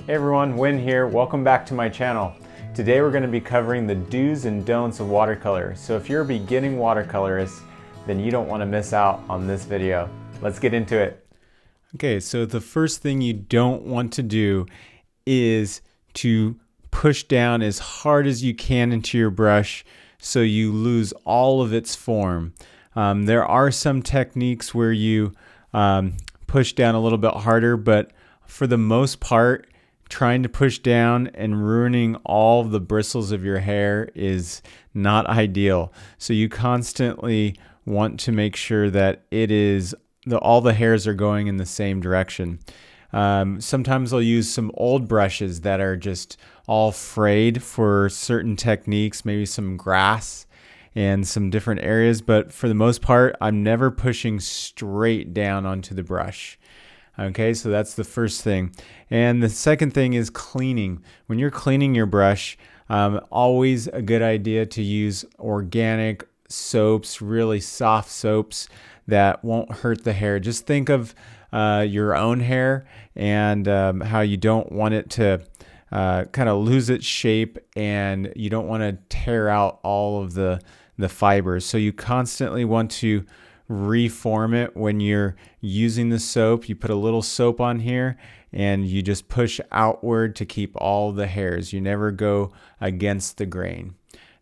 Hey everyone, Win here. Welcome back to my channel. Today we're going to be covering the do's and don'ts of watercolor. So if you're a beginning watercolorist, then you don't want to miss out on this video. Let's get into it. Okay, so the first thing you don't want to do is to push down as hard as you can into your brush so you lose all of its form. There are some techniques where you push down a little bit harder, but for the most part, trying to push down and ruining all the bristles of your hair is not ideal. So you constantly want to make sure that all the hairs are going in the same direction. Sometimes I'll use some old brushes that are just all frayed for certain techniques, maybe some grass and some different areas, but for the most part, I'm never pushing straight down onto the brush. Okay, so that's the first thing. And the second thing is cleaning. When you're cleaning your brush, always a good idea to use organic soaps, really soft soaps that won't hurt the hair. Just think of your own hair and how you don't want it to kind of lose its shape, and you don't want to tear out all of the fibers. So you constantly want to reform it when you're using the soap. You put a little soap on here and you just push outward to keep all the hairs. You never go against the grain.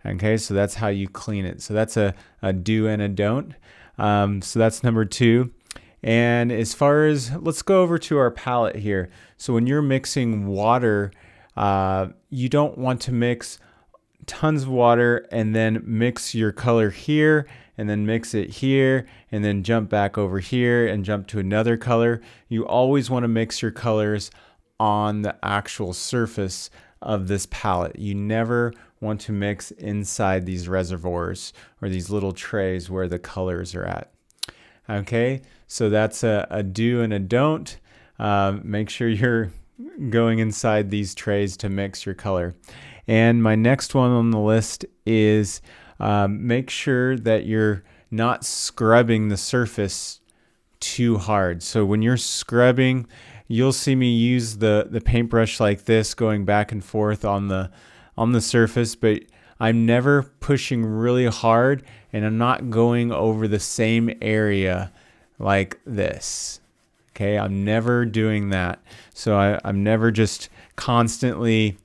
Okay, so that's how you clean it. So that's a do and a don't. So that's number two. And as far as, let's go over to our palette here. So when you're mixing water, you don't want to mix tons of water and then mix your color here and then mix it here and then jump back over here and jump to another color. You always want to mix your colors on the actual surface of this palette. You never want to mix inside these reservoirs or these little trays where the colors are at. Okay, so that's a do and a don't. Make sure you're going inside these trays to mix your color. And my next one on the list is make sure that you're not scrubbing the surface too hard. So when you're scrubbing, you'll see me use the paintbrush like this, going back and forth on the surface, but I'm never pushing really hard, and I'm not going over the same area like this. Okay, I'm never doing that. So I'm never just constantly.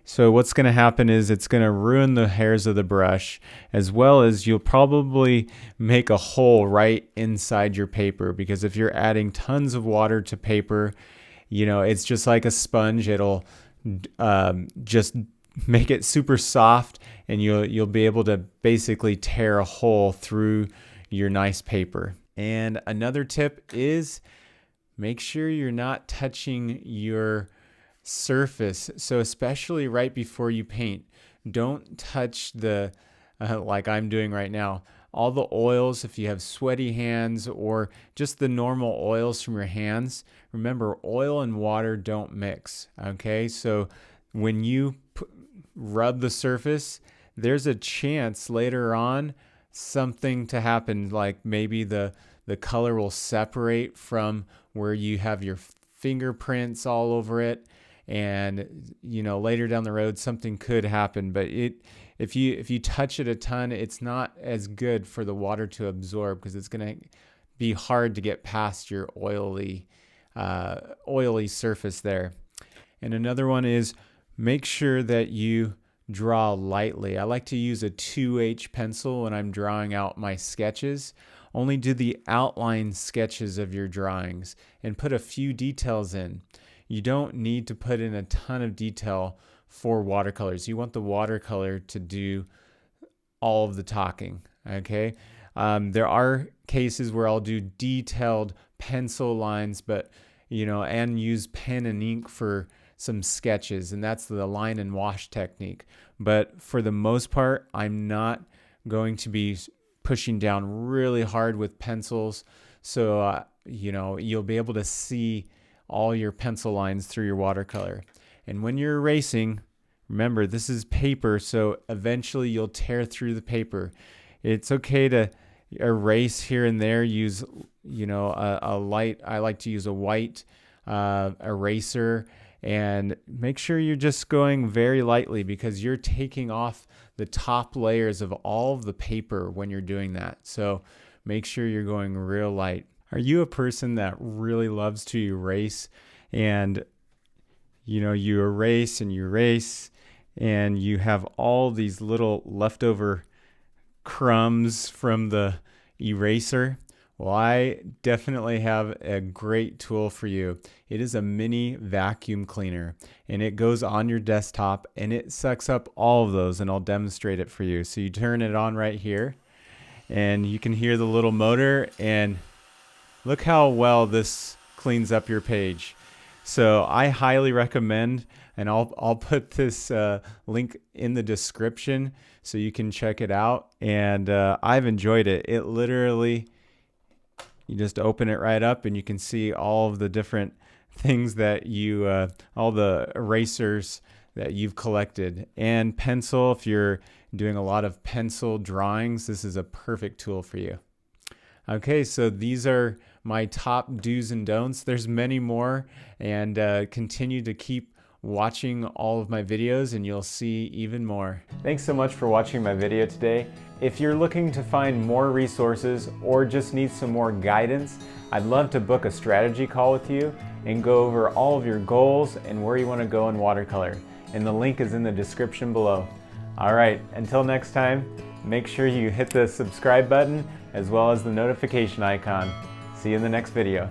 So what's going to happen is it's going to ruin the hairs of the brush, as well as you'll probably make a hole right inside your paper, because if you're adding tons of water to paper, it's just like a sponge. It'll just make it super soft, and you'll be able to basically tear a hole through your nice paper. And another tip is make sure you're not touching your surface. So especially right before you paint, don't touch the like I'm doing right now, all the oils. If you have sweaty hands or just the normal oils from your hands, remember, oil and water don't mix. Okay, so when you rub the surface, there's a chance later on something to happen, like maybe the color will separate from where you have your fingerprints all over it. And later down the road something could happen, but if you touch it a ton, it's not as good for the water to absorb, because it's going to be hard to get past your oily surface there. And another one is make sure that you draw lightly. I like to use a 2H pencil when I'm drawing out my sketches. Only do the outline sketches of your drawings and put a few details in. You don't need to put in a ton of detail for watercolors. You want the watercolor to do all of the talking, okay? There are cases where I'll do detailed pencil lines, but and use pen and ink for some sketches, and that's the line and wash technique. But for the most part, I'm not going to be pushing down really hard with pencils, so you'll be able to see all your pencil lines through your watercolor. And when you're erasing, remember, this is paper, so eventually you'll tear through the paper. It's okay to erase here and there. Use a light, I like to use a white eraser, And make sure you're just going very lightly because you're taking off the top layers of all of the paper when you're doing that. So make sure you're going real light. Are you a person that really loves to erase and you erase and you erase and you have all these little leftover crumbs from the eraser? Well, I definitely have a great tool for you. It is a mini vacuum cleaner, and it goes on your desktop and it sucks up all of those, and I'll demonstrate it for you. So you turn it on right here and you can hear the little motor, and look how well this cleans up your page. So I highly recommend, and I'll put this link in the description so you can check it out. And I've enjoyed it. It literally, you just open it right up and you can see all of the different things that all the erasers that you've collected. And pencil, if you're doing a lot of pencil drawings, this is a perfect tool for you. Okay, so these are my top do's and don'ts. There's many more, and continue to keep watching all of my videos and you'll see even more. Thanks so much for watching my video today. If you're looking to find more resources or just need some more guidance, I'd love to book a strategy call with you and go over all of your goals and where you want to go in watercolor. And the link is in the description below. All right, until next time, make sure you hit the subscribe button as well as the notification icon. See you in the next video.